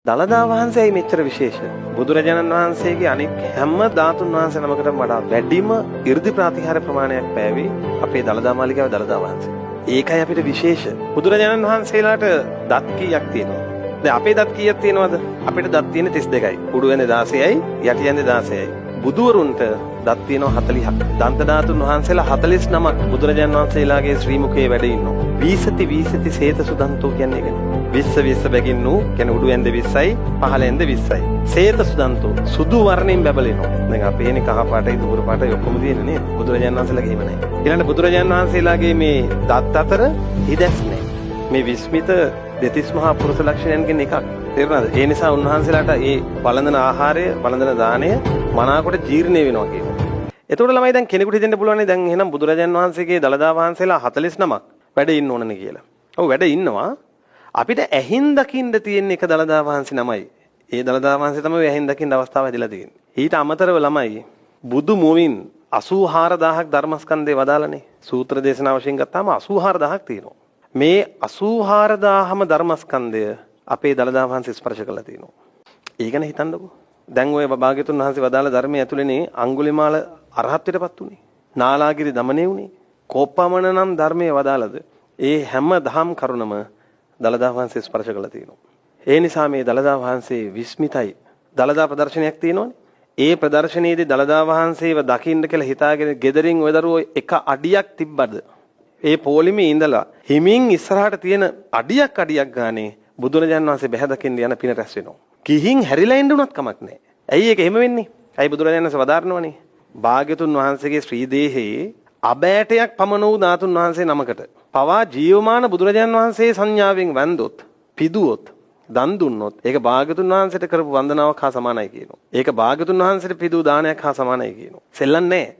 දළදා වහන්සේයි මෙච්චර විශේෂ. බුදුරජාණන් වහන්සේගේ අනික් හැම ධාතුන් වහන්සේ නමකටම වඩා වැඩිම 이르දි ප්‍රතිහාර ප්‍රමාණයක් පෑවේ අපේ දළදා මාලිගාවේ දළදා වහන්සේ. ඒකයි අපිට විශේෂ. බුදුරජාණන් වහන්සේලාට දත් කීයක් තියෙනවද? දැන් අපේ දත් කීයක් තියෙනවද? අපිට දත් තියෙන්නේ 32යි. උඩු ඇඳේ 16යි, යටි ඇඳේ 16යි. බුදුවරුන්ට දත් තියෙනවා 40ක්. දන්ත ධාතුන් වහන්සේලා 49ක් බුදුරජාණන් වහන්සේලාගේ ශ්‍රී මුඛයේ වැඩ ඉන්නවා. වීසති සේත සුදන්තෝ කියන්නේ ඒකනේ. 20 බැගින්නු කියන්නේ උඩු ඇඳ 20යි පහළ ඇඳ 20යි. සේත සුදන්තෝ සුදු වර්ණයෙන් බැබලෙනවා. දැන් අපේනේ කහ පාටයි දුර පාටයි ඔක්කොම තියෙන්නේ නේද? බුදුරජාණන් වහන්සේලාගේ එහෙම නැහැ. ඊළඟට බුදුරජාණන් වහන්සේලාගේ මේ දත් අතර හිදැස් නැහැ. මේ විස්මිත දෙතිස් මහා පුරුෂ ලක්ෂණයන්ගෙන් එකක්. තේරුණාද? ඒ නිසා උන්වහන්සේලාට මේ වළඳන ආහාරය, වළඳන දාණය මනාකොට ජීර්ණය වෙනවා කියනවා. එතකොට ළමයි දැන් කෙනෙකුට හිතෙන්න පුළුවන් නේ දැන් එහෙනම් බුදුරජාණන් වහන්සේගේ දළදා වහන්සේලා 49ක් වැඩ ඉන්න ඕනනේ කියලා. ඔව් වැඩ ඉන්නවා. අපිට ඇහින් දකින්න තියෙන එක දළදා වහන්සේ නමයි. ඒ දළදා වහන්සේ තමයි ඇහින් දකින්න අවස්ථාව ඇදලා තියෙන්නේ. ඊට අමතරව ළමයි බුදු මුවින් 84000ක් ධර්මස්කන්ධේ වදාලානේ. සූත්‍ර දේශනා වශයෙන් ගත්තාම 84000ක් තියෙනවා. මේ 84000ම ධර්මස්කන්ධය අපේ දළදා වහන්සේ ස්පර්ශ කළා තියෙනවා. ඒ ගැන හිතන්නකෝ. දැන් ඔය භාග්‍යතුන් වහන්සේ වදාළ ධර්මයේ ඇතුළේනේ අඟුලිමාල අරහත්ත්වයටපත් උනේ. නාලාගිරි දමණය උනේ. කෝපමණ නම් ධර්මයේ වදාළද ඒ හැම දහම් කරුණම දළදා වහන්සේ ස්පර්ශ කළා තියෙනවා. ඒ නිසා මේ දළදා වහන්සේ විස්මිතයි. දළදා ප්‍රදර්ශනයක් තියෙනවනේ. ඒ ප්‍රදර්ශනයේදී දළදා වහන්සේව දකින්න කියලා හිතාගෙන ගෙදරින් ඔය දරුවෝ එක අඩියක් තිබ්බද? ඒ පොලිමේ ඉඳලා හිමින් ඉස්සරහට තියෙන අඩියක් ගානේ බුදුරජාණන් වහන්සේ බැහැ දකින්න යන පින රැස් වෙනවා. කිහින් හැරිලා ඉන්න උනත් කමක් නැහැ. ඇයි ඒක එහෙම වෙන්නේ? ඇයි බුදුරජාණන් වහන්සේ වදාරනවනේ? භාග්‍යතුන් වහන්සේගේ ශ්‍රී දේහයේ අබෑටයක් පමණ වූ ධාතුන් වහන්සේ නමකට පවා ජීවමාන බුදුරජාණන් වහන්සේ සංඥාවෙන් වැන්දොත්, පිදුවොත්, දන් දුන්නොත් ඒක භාග්‍යතුන් වහන්සේට කරපු වන්දනාවක් හා සමානයි කියනවා. ඒක භාග්‍යතුන් වහන්සේට පිදූ දානයක් හා සමානයි කියනවා. සෙල්ලම් නැහැ.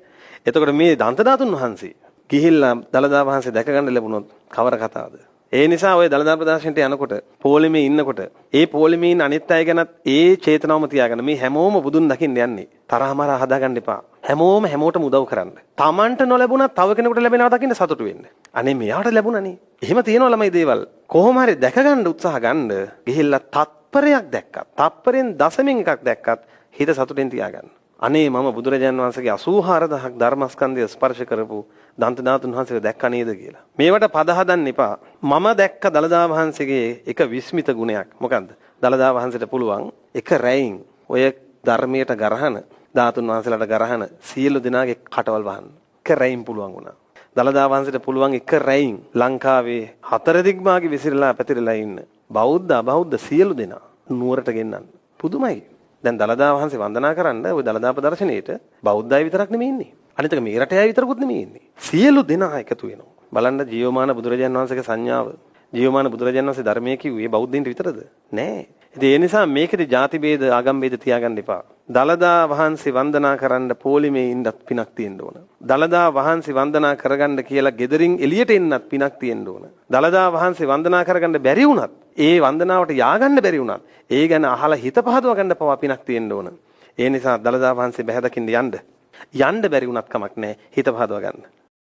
එතකොට මේ දන්ත ධාතුන් වහන්සේ ගිහිල්ලා දළදා වහන්සේ දැක ගන්න ලැබුණොත් කවර කතාවද? ඒ නිසා ඔය දළදා ප්‍රදර්ශනයට යනකොට පොලිමේ ඉන්නකොට ඒ පොලිමේ ඉන්න අනිත් අය ගැනත් ඒ චේතනාවම තියාගන්න. මේ හැමෝම බුදුන් දකින්න යන්නේ. තරහමරා හදාගන්න එපා. හැමෝම හැමෝටම උදව් කරන්න. Tamanට නොලැබුණත් තව කෙනෙකුට ලැබෙනවා දකින්න සතුටු වෙන්න. අනේ මෙයාට ලැබුණානේ. එහෙම තියෙනවා ළමයි දේවල්. කොහොම හරි දැක ගන්න උත්සාහ ගන්න. ගිහිල්ලා තත්පරයක් දැක්කත්, තත්පරෙන් දශමෙන් එකක් දැක්කත් හිත සතුටෙන් තියාගන්න. අනේ මම බුදුරජාණන් වහන්සේගේ 84000ක් ධර්මස්කන්ධය ස්පර්ශ කරපු දන්ත ධාතුන් වහන්සේ දැක්කා නේද කියලා. මේවට පද හදන්න එපා. මම දැක්ක දළදා වහන්සේගේ එක විස්මිත ගුණයක්. මොකද්ද? දළදා වහන්සේට පුළුවන් එක රැයින් ඔය ධර්මයට ගරහන ධාතුන් වහන්සේලාට ගරහන සියලු දෙනාගේ කටවල් වහන්න. එක රැයින් පුළුවන් වුණා. දළදා වහන්සේට පුළුවන් එක රැයින් ලංකාවේ හතර දිග්මාගේ විසිරලා පැතිරලා ඉන්න බෞද්ධ සියලු දෙනා නුවරට ගෙන්නන්න. පුදුමයි. දැන් දළදා වහන්සේ වන්දනා කරන්න ওই දළදා ප්‍රදර්ශනයේට බෞද්ධය විතරක් නෙමෙයි ඉන්නේ. අනිත් එක මේ රටේ අය විතරකුත් නෙමෙයි ඉන්නේ. සියලු දෙනා එකතු වෙනවා. බලන්න ජීවමාන බුදුරජාණන් වහන්සේගේ සංඥාව. ජීවමාන බුදුරජාණන් වහන්සේ ධර්මයේ කිව්වේ බෞද්ධයින්ට විතරද? නෑ. ඉතින් ඒ නිසා මේකේ ಜಾති ભેද ආගම් ભેද තියාගන්න එපා. දළදා වහන්සේ වන්දනා කරන්න පොලිමේ ඉන්නත් පිනක් තියෙන්න ඕන. දළදා වහන්සේ වන්දනා කරගන්න කියලා ගෙදරින් එළියට එන්නත් පිනක් තියෙන්න ඕන. දළදා වහන්සේ වන්දනා කරගන්න බැරි වුණත් ඒ වන්දනාවට ය아가න්න බැරි වුණත් ඒ ගැන අහලා හිත පහදව ගන්න පවා පිනක් තියෙන්න ඕන. ඒ නිසා දළදා වහන්සේ බැහැ දකින්න යන්න බැරි වුණත් කමක් නැහැ. හිත පහදව ගන්න.